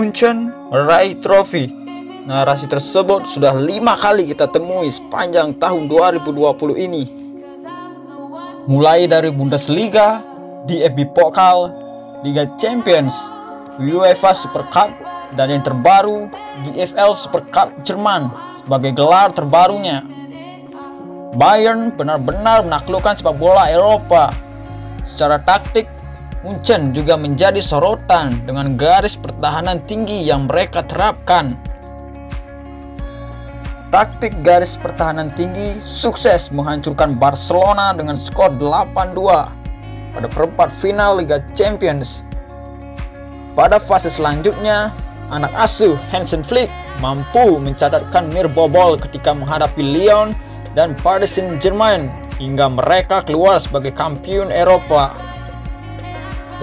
Munchen meraih trofi. Narasi tersebut sudah 5 kali kita temui sepanjang tahun 2020 ini. Mulai dari Bundesliga, DFB Pokal, Liga Champions, UEFA Super Cup, dan yang terbaru DFL Super Cup Jerman sebagai gelar terbarunya. Bayern benar-benar menaklukkan sepak bola Eropa. Secara taktik, Munchen juga menjadi sorotan dengan garis pertahanan tinggi yang mereka terapkan. Taktik garis pertahanan tinggi sukses menghancurkan Barcelona dengan skor 8-2 pada perempat final Liga Champions. Pada fase selanjutnya, anak asuh Hansi Flick mampu mencatatkan mirbobol ketika menghadapi Lyon dan Paris Saint-Germain hingga mereka keluar sebagai kampiun Eropa.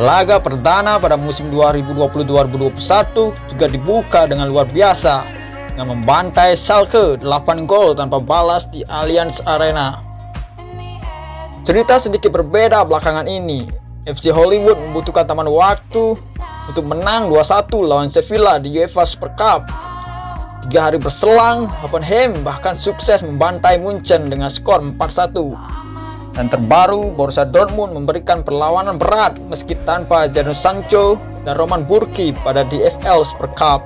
Laga perdana pada musim 2020-2021 juga dibuka dengan luar biasa dengan membantai Schalke 8 gol tanpa balas di Allianz Arena. Cerita sedikit berbeda belakangan ini. FC Hollywood membutuhkan tambahan waktu untuk menang 2-1 lawan Sevilla di UEFA Super Cup. 3 hari berselang, Hoffenheim bahkan sukses membantai Munchen dengan skor 4-1. Dan terbaru, Borussia Dortmund memberikan perlawanan berat meski tanpa Jadon Sancho dan Roman Burki pada DFL Super Cup.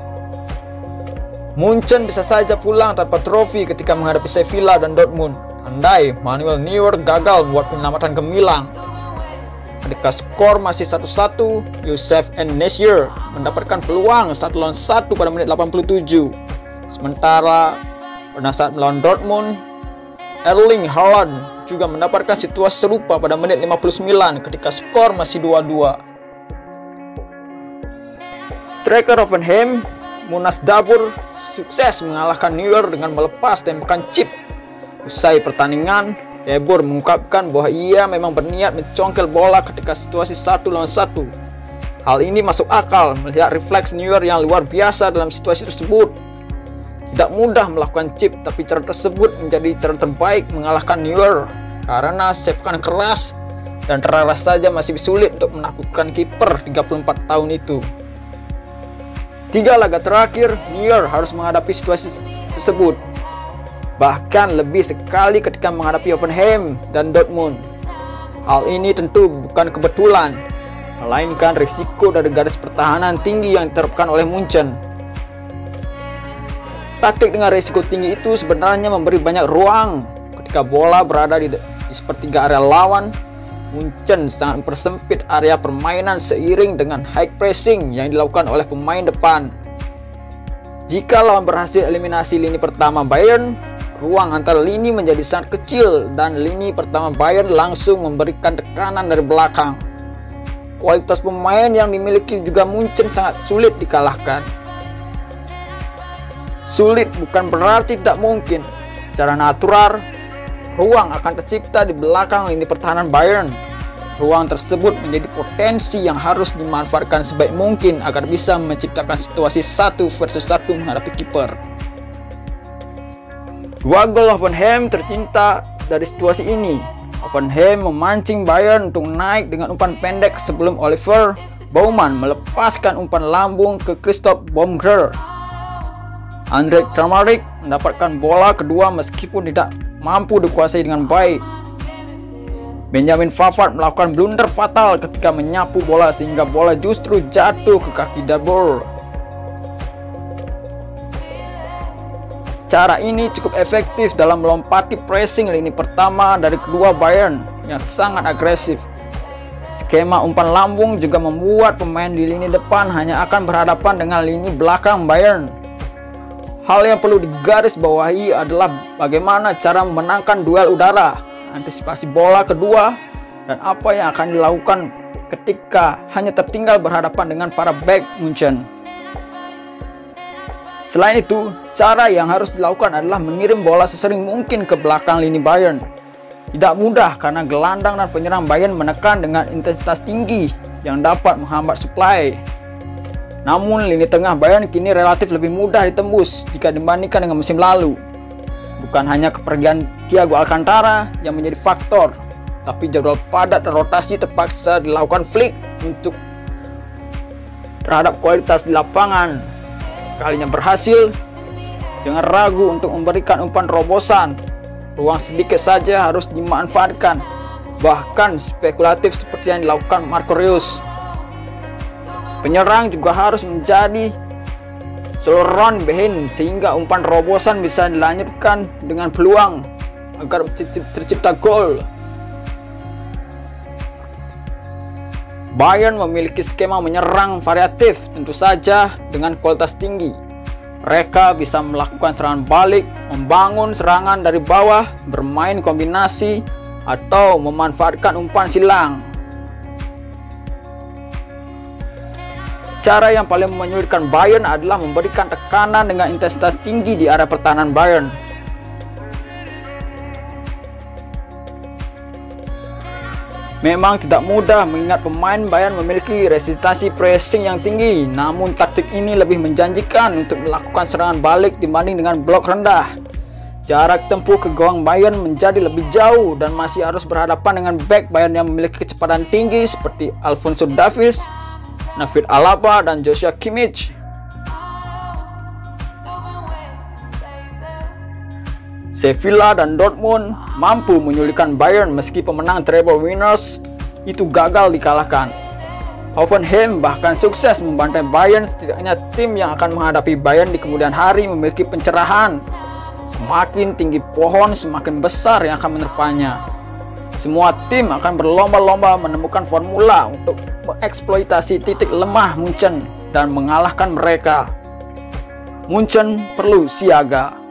Munchen bisa saja pulang tanpa trofi ketika menghadapi Sevilla dan Dortmund, andai Manuel Neuer gagal membuat penyelamatan gemilang. Ketika skor masih 1-1, Youssef En-Nesyri mendapatkan peluang 1-1 pada menit 87. Sementara pada saat melawan Dortmund, Erling Haaland juga mendapatkan situasi serupa pada menit 59 ketika skor masih 2-2. Striker Hoffenheim, Munas Dabur, sukses mengalahkan Neuer dengan melepas tembakan chip. Usai pertandingan, Dabur mengungkapkan bahwa ia memang berniat mencongkel bola ketika situasi 1-1. Hal ini masuk akal melihat refleks Neuer yang luar biasa dalam situasi tersebut. Tidak mudah melakukan chip, tapi cara tersebut menjadi cara terbaik mengalahkan Neuer karena sepakan keras dan terarah saja masih sulit untuk menaklukkan kiper 34 tahun itu. 3 laga terakhir, Neuer harus menghadapi situasi tersebut. Bahkan lebih sekali ketika menghadapi Hoffenheim dan Dortmund. Hal ini tentu bukan kebetulan, melainkan risiko dari garis pertahanan tinggi yang diterapkan oleh Munchen. Taktik dengan risiko tinggi itu sebenarnya memberi banyak ruang. Ketika bola berada di sepertiga area lawan, Munchen sangat mempersempit area permainan seiring dengan high pressing yang dilakukan oleh pemain depan. Jika lawan berhasil eliminasi lini pertama Bayern, ruang antara lini menjadi sangat kecil dan lini pertama Bayern langsung memberikan tekanan dari belakang. Kualitas pemain yang dimiliki juga Munchen sangat sulit dikalahkan. Sulit bukan berarti tidak mungkin. Secara natural, ruang akan tercipta di belakang lini pertahanan Bayern. Ruang tersebut menjadi potensi yang harus dimanfaatkan sebaik mungkin agar bisa menciptakan situasi 1 versus 1 menghadapi kiper. 2 gol Hoffenheim tercipta dari situasi ini. Hoffenheim memancing Bayern untuk naik dengan umpan pendek sebelum Oliver Baumann melepaskan umpan lambung ke Christoph Baumgart. Andrej Kramaric mendapatkan bola kedua meskipun tidak mampu dikuasai dengan baik. Benjamin Pavard melakukan blunder fatal ketika menyapu bola sehingga bola justru jatuh ke kaki Dabur. Cara ini cukup efektif dalam melompati pressing lini pertama dari kedua Bayern yang sangat agresif. Skema umpan lambung juga membuat pemain di lini depan hanya akan berhadapan dengan lini belakang Bayern. Hal yang perlu digarisbawahi adalah bagaimana cara memenangkan duel udara, antisipasi bola kedua, dan apa yang akan dilakukan ketika hanya tertinggal berhadapan dengan para bek Munchen. Selain itu, cara yang harus dilakukan adalah mengirim bola sesering mungkin ke belakang lini Bayern. Tidak mudah karena gelandang dan penyerang Bayern menekan dengan intensitas tinggi yang dapat menghambat suplai. Namun lini tengah Bayern kini relatif lebih mudah ditembus jika dibandingkan dengan musim lalu. Bukan hanya kepergian Thiago Alcantara yang menjadi faktor, tapi jadwal padat dan rotasi terpaksa dilakukan Flick untuk terhadap kualitas di lapangan. Sekalinya berhasil, jangan ragu untuk memberikan umpan terobosan. Ruang sedikit saja harus dimanfaatkan, bahkan spekulatif seperti yang dilakukan Marco Reus. Penyerang juga harus menjadi slow run behind sehingga umpan terobosan bisa dilanjutkan dengan peluang agar tercipta gol. Bayern memiliki skema menyerang variatif, tentu saja dengan kualitas tinggi. Mereka bisa melakukan serangan balik, membangun serangan dari bawah, bermain kombinasi, atau memanfaatkan umpan silang. Cara yang paling menyulitkan Bayern adalah memberikan tekanan dengan intensitas tinggi di area pertahanan Bayern. Memang tidak mudah mengingat pemain Bayern memiliki resistensi pressing yang tinggi, namun taktik ini lebih menjanjikan untuk melakukan serangan balik dibanding dengan blok rendah. Jarak tempuh ke gawang Bayern menjadi lebih jauh dan masih harus berhadapan dengan back Bayern yang memiliki kecepatan tinggi seperti Alphonso Davies, David Alaba, dan Joshua Kimmich. Sevilla dan Dortmund mampu menyulitkan Bayern meski pemenang treble winners itu gagal dikalahkan. Hoffenheim bahkan sukses membantai Bayern. Setidaknya tim yang akan menghadapi Bayern di kemudian hari memiliki pencerahan. Semakin tinggi pohon, semakin besar yang akan menerpanya. Semua tim akan berlomba-lomba menemukan formula untuk mengeksploitasi titik lemah Munchen dan mengalahkan mereka. Munchen perlu siaga.